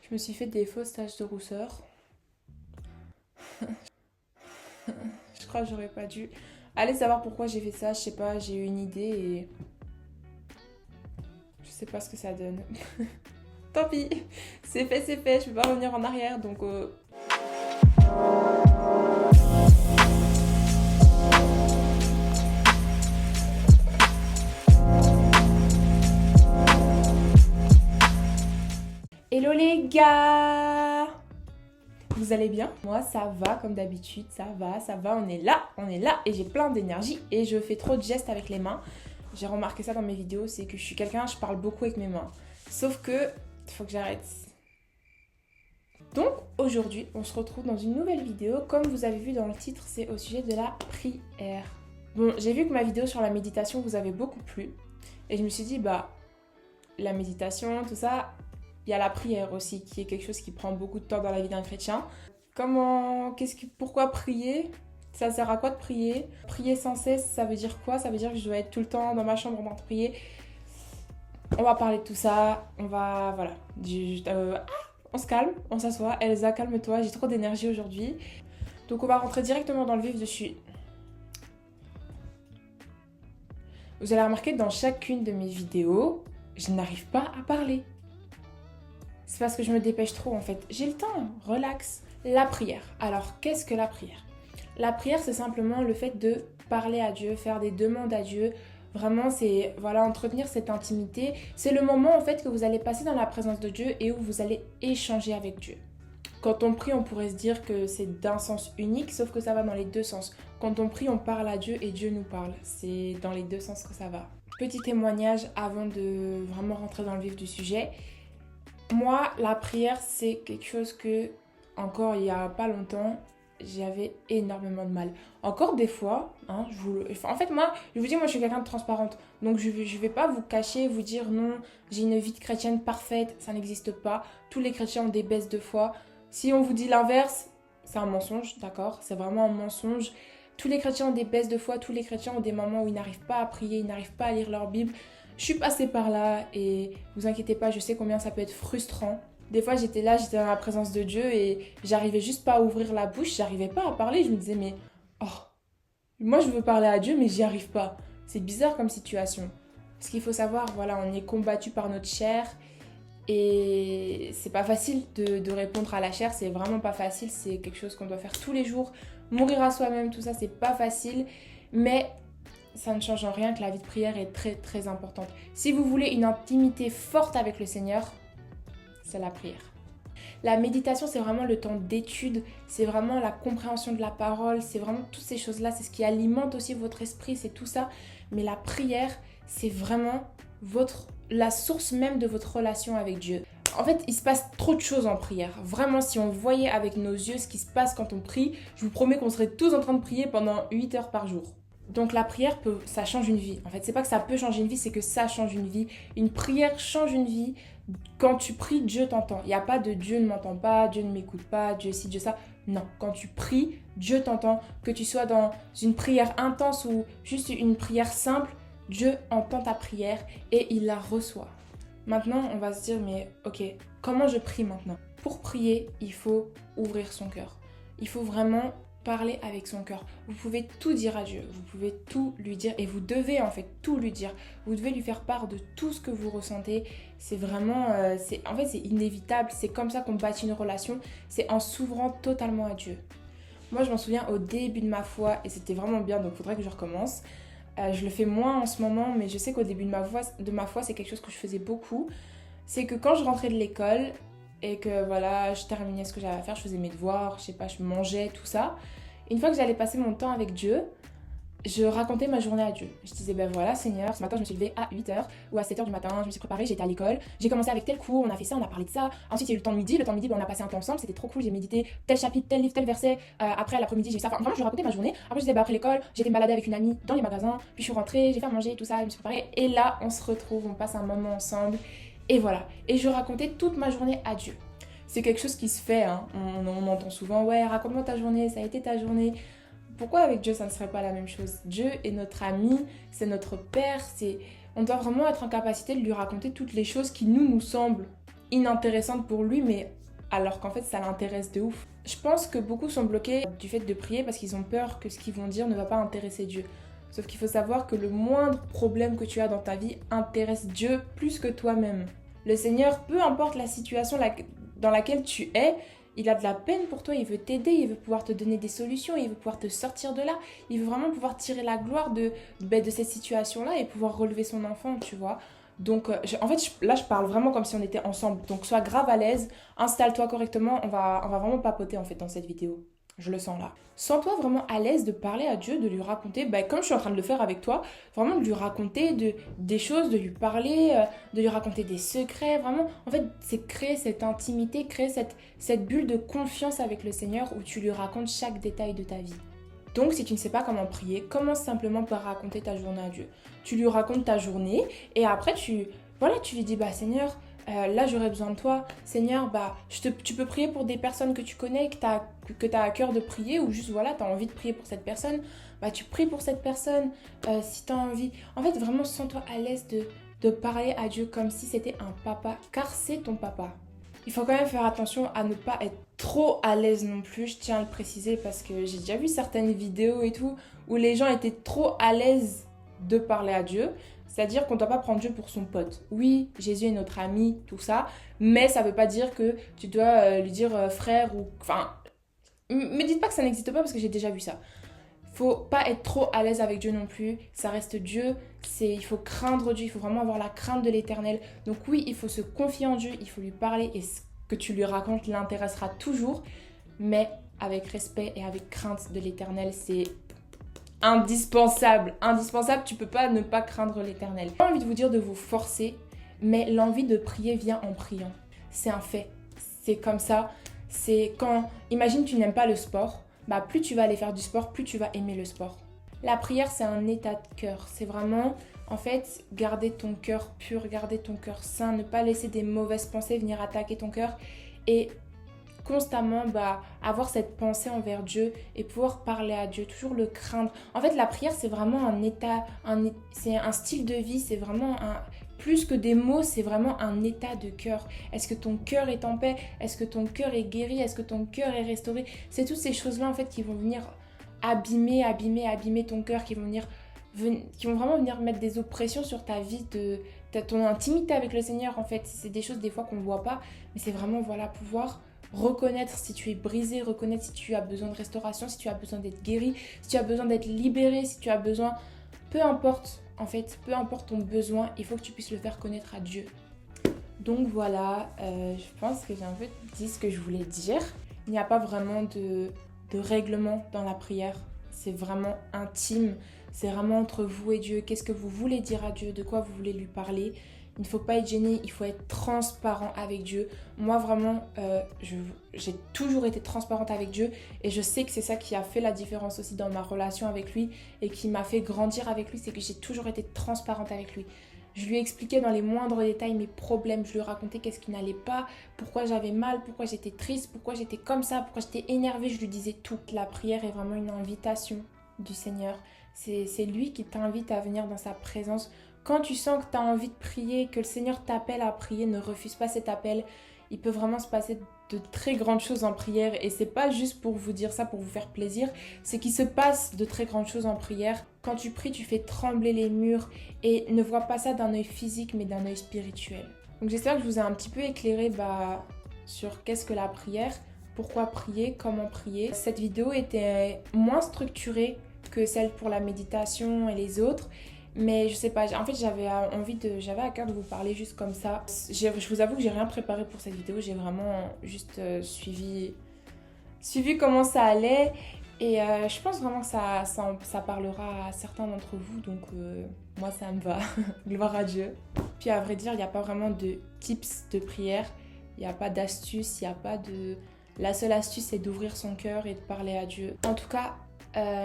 Je me suis fait des fausses taches de rousseur. Je crois que j'aurais pas dû. Allez savoir pourquoi j'ai fait ça, je sais pas, j'ai eu une idée et je sais pas ce que ça donne. Tant pis, c'est fait, je peux pas revenir en arrière donc Hello les gars! Vous allez bien? Moi ça va comme d'habitude, ça va, on est là et j'ai plein d'énergie et je fais trop de gestes avec les mains. J'ai remarqué ça dans mes vidéos, c'est que je suis quelqu'un, je parle beaucoup avec mes mains. Sauf que, il faut que j'arrête. Donc aujourd'hui, on se retrouve dans une nouvelle vidéo. Comme vous avez vu dans le titre, c'est au sujet de la prière. Bon, j'ai vu que ma vidéo sur la méditation vous avait beaucoup plu. Et je me suis dit, bah, la méditation, tout ça, il y a la prière aussi, qui est quelque chose qui prend beaucoup de temps dans la vie d'un chrétien. Pourquoi prier? Ça sert à quoi de prier? Prier sans cesse, ça veut dire quoi? Ça veut dire que je dois être tout le temps dans ma chambre en train de prier. On va parler de tout ça, voilà. On se calme, on s'assoit. Elsa, calme-toi, j'ai trop d'énergie aujourd'hui. Donc on va rentrer directement dans le vif dessus. Vous allez remarquer que dans chacune de mes vidéos, je n'arrive pas à parler. C'est parce que je me dépêche trop en fait. J'ai le temps, relax. La prière. Alors, qu'est-ce que la prière? La prière, c'est simplement le fait de parler à Dieu, faire des demandes à Dieu. Vraiment, c'est entretenir cette intimité. C'est le moment en fait que vous allez passer dans la présence de Dieu et où vous allez échanger avec Dieu. Quand on prie, on pourrait se dire que c'est d'un sens unique, sauf que ça va dans les deux sens. Quand on prie, on parle à Dieu et Dieu nous parle. C'est dans les deux sens que ça va. Petit témoignage avant de vraiment rentrer dans le vif du sujet. Moi, la prière, c'est quelque chose que, encore il n'y a pas longtemps, j'avais énormément de mal. Encore des fois, en fait, moi, je vous dis, moi, je suis quelqu'un de transparente. Donc, je vais pas vous cacher, vous dire non, j'ai une vie de chrétienne parfaite, ça n'existe pas. Tous les chrétiens ont des baisses de foi. Si on vous dit l'inverse, c'est un mensonge, d'accord? C'est vraiment un mensonge. Tous les chrétiens ont des baisses de foi, tous les chrétiens ont des moments où ils n'arrivent pas à prier, ils n'arrivent pas à lire leur Bible. Je suis passée par là et vous inquiétez pas, je sais combien ça peut être frustrant. Des fois j'étais dans la présence de Dieu et j'arrivais juste pas à ouvrir la bouche, j'arrivais pas à parler. Je me disais mais oh, moi je veux parler à Dieu mais j'y arrive pas. C'est bizarre comme situation. Ce qu'il faut savoir, voilà, on est combattu par notre chair et c'est pas facile de répondre à la chair, c'est vraiment pas facile, c'est quelque chose qu'on doit faire tous les jours. Mourir à soi-même, tout ça c'est pas facile, mais ça ne change en rien que la vie de prière est très très importante. Si vous voulez une intimité forte avec le Seigneur, c'est la prière. La méditation, c'est vraiment le temps d'étude, c'est vraiment la compréhension de la parole, c'est vraiment toutes ces choses-là, c'est ce qui alimente aussi votre esprit, c'est tout ça. Mais la prière, c'est vraiment la source même de votre relation avec Dieu. En fait, il se passe trop de choses en prière. Vraiment, si on voyait avec nos yeux ce qui se passe quand on prie, je vous promets qu'on serait tous en train de prier pendant 8 heures par jour. Donc la prière, ça change une vie. En fait, c'est pas que ça peut changer une vie, c'est que ça change une vie. Une prière change une vie. Quand tu pries, Dieu t'entend. Il n'y a pas de Dieu ne m'entend pas, Dieu ne m'écoute pas, Dieu ci, Dieu ça. Non, quand tu pries, Dieu t'entend. Que tu sois dans une prière intense ou juste une prière simple, Dieu entend ta prière et il la reçoit. Maintenant, on va se dire, mais ok, comment je prie maintenant? Pour prier, il faut ouvrir son cœur. Il faut vraiment parler avec son cœur. Vous pouvez tout dire à Dieu, vous pouvez tout lui dire et vous devez en fait tout lui dire. Vous devez lui faire part de tout ce que vous ressentez. C'est vraiment, c'est inévitable. C'est comme ça qu'on bâtit une relation. C'est en s'ouvrant totalement à Dieu. Moi, je m'en souviens au début de ma foi et c'était vraiment bien. Donc, il faudrait que je recommence. Je le fais moins en ce moment, mais je sais qu'au début de ma foi, c'est quelque chose que je faisais beaucoup. C'est que quand je rentrais de l'école et que voilà, je terminais ce que j'avais à faire, je faisais mes devoirs, je sais pas, je mangeais, tout ça. Une fois que j'allais passer mon temps avec Dieu, je racontais ma journée à Dieu. Je disais, ben voilà Seigneur, ce matin je me suis levée à 8h ou à 7h du matin, je me suis préparée, j'étais à l'école, j'ai commencé avec tel cours, on a fait ça, on a parlé de ça. Ensuite il y a eu le temps de midi, on a passé un temps ensemble, c'était trop cool, j'ai médité tel chapitre, tel livre, tel verset. Après l'après-midi j'ai fait ça, enfin vraiment je racontais ma journée. Après je disais, après l'école, j'étais me balader avec une amie dans les magasins, puis je suis rentrée, j'ai fait à manger, tout ça, je me suis préparée. Et là on se retrouve, on passe un moment ensemble. Et voilà, et je racontais toute ma journée à Dieu. C'est quelque chose qui se fait, hein. On entend souvent, ouais, raconte-moi ta journée, ça a été ta journée. Pourquoi avec Dieu ça ne serait pas la même chose? Dieu est notre ami, c'est notre Père, on doit vraiment être en capacité de lui raconter toutes les choses qui nous semblent inintéressante pour lui, mais alors qu'en fait ça l'intéresse de ouf. Je pense que beaucoup sont bloqués du fait de prier parce qu'ils ont peur que ce qu'ils vont dire ne va pas intéresser Dieu. Sauf qu'il faut savoir que le moindre problème que tu as dans ta vie intéresse Dieu plus que toi-même. Le Seigneur, peu importe la situation dans laquelle tu es, il a de la peine pour toi, il veut t'aider, il veut pouvoir te donner des solutions, il veut pouvoir te sortir de là, il veut vraiment pouvoir tirer la gloire de cette situation-là et pouvoir relever son enfant, tu vois. Donc, en fait, là, je parle vraiment comme si on était ensemble. Donc, sois grave à l'aise, installe-toi correctement, on va vraiment papoter en fait dans cette vidéo. Je le sens là. Sens-toi vraiment à l'aise de parler à Dieu, de lui raconter, comme je suis en train de le faire avec toi, vraiment de lui raconter des choses, de lui parler, de lui raconter des secrets. Vraiment, en fait, c'est créer cette intimité, créer cette bulle de confiance avec le Seigneur où tu lui racontes chaque détail de ta vie. Donc, si tu ne sais pas comment prier, commence simplement par raconter ta journée à Dieu. Tu lui racontes ta journée et après, tu lui dis, Seigneur, là j'aurais besoin de toi. Seigneur, tu peux prier pour des personnes que tu connais, que tu as à cœur de prier ou juste, tu as envie de prier pour cette personne. Tu pries pour cette personne si tu as envie. En fait, vraiment, sens-toi à l'aise de parler à Dieu comme si c'était un papa, car c'est ton papa. Il faut quand même faire attention à ne pas être trop à l'aise non plus, je tiens à le préciser parce que j'ai déjà vu certaines vidéos et tout où les gens étaient trop à l'aise de parler à Dieu. C'est-à-dire qu'on ne doit pas prendre Dieu pour son pote. Oui, Jésus est notre ami, tout ça, mais ça ne veut pas dire que tu dois lui dire frère ou... Enfin, me dites pas que ça n'existe pas parce que j'ai déjà vu ça. Faut pas être trop à l'aise avec Dieu non plus, ça reste Dieu, il faut craindre Dieu, il faut vraiment avoir la crainte de l'Éternel. Donc oui, il faut se confier en Dieu, il faut lui parler et ce que tu lui racontes l'intéressera toujours, mais avec respect et avec crainte de l'Éternel, c'est indispensable, tu peux pas ne pas craindre l'Éternel. J'ai pas envie de vous dire de vous forcer, mais l'envie de prier vient en priant. C'est un fait, c'est comme ça, c'est quand, imagine tu n'aimes pas le sport, plus tu vas aller faire du sport, plus tu vas aimer le sport. La prière, c'est un état de cœur. C'est vraiment, en fait, garder ton cœur pur, garder ton cœur sain, ne pas laisser des mauvaises pensées venir attaquer ton cœur et constamment avoir cette pensée envers Dieu et pouvoir parler à Dieu, toujours le craindre. En fait, la prière, c'est vraiment un état, c'est un style de vie, c'est vraiment plus que des mots, c'est vraiment un état de cœur. Est-ce que ton cœur est en paix? Est-ce que ton cœur est guéri? Est-ce que ton cœur est restauré? C'est toutes ces choses-là en fait qui vont venir abîmer ton cœur, qui vont vraiment venir mettre des oppressions sur ta vie, ton intimité avec le Seigneur en fait. C'est des choses des fois qu'on ne voit pas, mais c'est vraiment pouvoir reconnaître si tu es brisé, reconnaître si tu as besoin de restauration, si tu as besoin d'être guéri, si tu as besoin d'être libéré, si tu as besoin... Peu importe, en fait, peu importe ton besoin, il faut que tu puisses le faire connaître à Dieu. Donc voilà, je pense que j'ai un peu dit ce que je voulais dire. Il n'y a pas vraiment de règlement dans la prière. C'est vraiment intime, c'est vraiment entre vous et Dieu. Qu'est-ce que vous voulez dire à Dieu? De quoi vous voulez lui parler? Il ne faut pas être gêné, il faut être transparent avec Dieu. Moi, vraiment, j'ai toujours été transparente avec Dieu et je sais que c'est ça qui a fait la différence aussi dans ma relation avec lui et qui m'a fait grandir avec lui, c'est que j'ai toujours été transparente avec lui. Je lui expliquais dans les moindres détails mes problèmes, je lui racontais qu'est-ce qui n'allait pas, pourquoi j'avais mal, pourquoi j'étais triste, pourquoi j'étais comme ça, pourquoi j'étais énervée, je lui disais tout. La prière est vraiment une invitation du Seigneur. C'est lui qui t'invite à venir dans sa présence. Quand tu sens que tu as envie de prier, que le Seigneur t'appelle à prier, ne refuse pas cet appel. Il peut vraiment se passer de très grandes choses en prière et c'est pas juste pour vous dire ça, pour vous faire plaisir, c'est qu'il se passe de très grandes choses en prière. Quand tu pries, tu fais trembler les murs et ne vois pas ça d'un œil physique mais d'un œil spirituel. Donc j'espère que je vous ai un petit peu éclairé sur qu'est-ce que la prière, pourquoi prier, comment prier. Cette vidéo était moins structurée que celle pour la méditation et les autres. Mais je sais pas, en fait j'avais à cœur de vous parler juste comme ça. Je vous avoue que j'ai rien préparé pour cette vidéo, j'ai vraiment juste suivi comment ça allait. Et je pense vraiment que ça parlera à certains d'entre vous, donc moi ça me va, gloire à Dieu. Puis à vrai dire, il n'y a pas vraiment de tips de prière, il n'y a pas d'astuce, il n'y a pas de... La seule astuce c'est d'ouvrir son cœur et de parler à Dieu. En tout cas,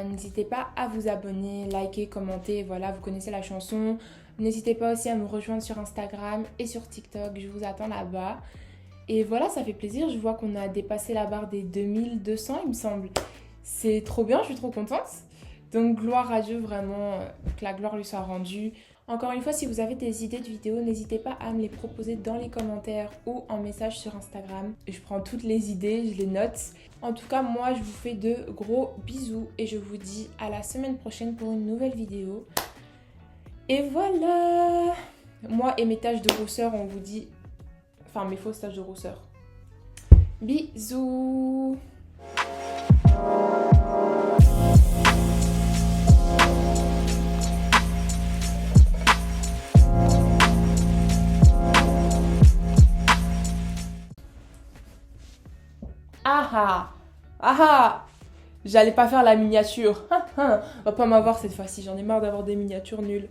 n'hésitez pas à vous abonner, liker, commenter, voilà, vous connaissez la chanson. N'hésitez pas aussi à me rejoindre sur Instagram et sur TikTok, je vous attends là-bas. Et voilà, ça fait plaisir, je vois qu'on a dépassé la barre des 2200 il me semble. C'est trop bien, je suis trop contente. Donc gloire à Dieu, vraiment, que la gloire lui soit rendue. Encore une fois, si vous avez des idées de vidéos, n'hésitez pas à me les proposer dans les commentaires ou en message sur Instagram. Je prends toutes les idées, je les note. En tout cas, moi, je vous fais de gros bisous et je vous dis à la semaine prochaine pour une nouvelle vidéo. Et voilà! Moi et mes taches de rousseur, on vous dit... Enfin, mes fausses taches de rousseur. Bisous! Ah ah! Ah ah! J'allais pas faire la miniature. On va pas m'avoir cette fois-ci, j'en ai marre d'avoir des miniatures nulles.